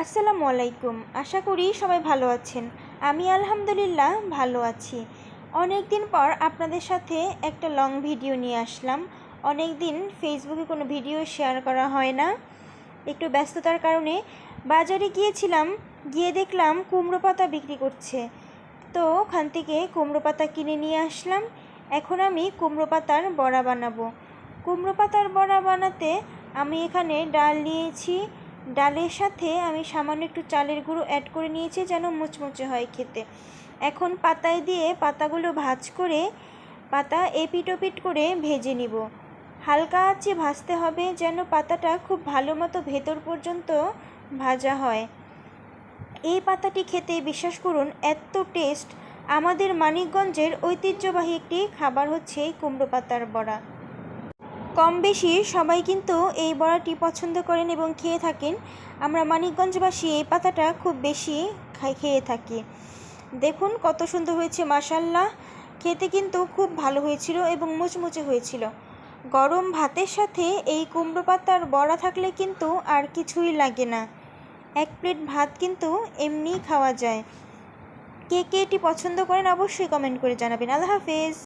আসসালামু আলাইকুম। আশা করি সবাই ভালো আছেন। আমি আলহামদুলিল্লাহ ভালো আছি। অনেক দিন পর আপনাদের সাথে একটা লং ভিডিও নিয়ে আসলাম। অনেক দিন ফেসবুকে কোনো ভিডিও শেয়ার করা হয় না, একটু ব্যস্ততার কারণে। বাজারে গিয়েছিলাম, গিয়ে দেখলাম কুমড়ো পাতা বিক্রি করছে, তো ওখান থেকে কুমড়ো পাতা কিনে নিয়ে আসলাম। এখন আমি কুমড়ো পাতার বড়া বানাবো। কুমড়ো পাতার বড়া বানাতে আমি এখানে ডাল নিয়েছি। ডালের সাথে আমি সামান্য একটু চালের গুঁড়ো অ্যাড করে নিয়েছি যেন মুচমুচে হয় খেতে। এখন পাতায় দিয়ে পাতাগুলো ভাঁজ করে পাতা এপিট ওপিট করে ভেজে নিব। হালকা আঁচে ভাজতে হবে যেন পাতাটা খুব ভালো মতো ভেতর পর্যন্ত ভাজা হয়। এই পাতাটি খেতে বিশ্বাস করুন এত টেস্ট। আমাদের মানিকগঞ্জের ঐতিহ্যবাহী একটি খাবার হচ্ছে এই কুমড়ো পাতার বড়া। কম বেশি সবাই কিন্তু এই বড়াটি পছন্দ করেন এবং খেয়ে থাকেন। আমরা মানিকগঞ্জবাসী এই পাতাটা খুব বেশি খেয়ে থাকি। দেখুন কত সুন্দর হয়েছে, মাশাআল্লাহ। খেতে কিন্তু খুব ভালো হয়েছিল এবং মুচমুচে হয়েছিল। গরম ভাতের সাথে এই কুমড়ো পাতার বড়া থাকলে কিন্তু আর কিছুই লাগে না। এক প্লেট ভাত কিন্তু এমনিই খাওয়া যায়। কে কে এটি পছন্দ করেন অবশ্যই কমেন্ট করে জানাবেন। আল্লাহ হাফেজ।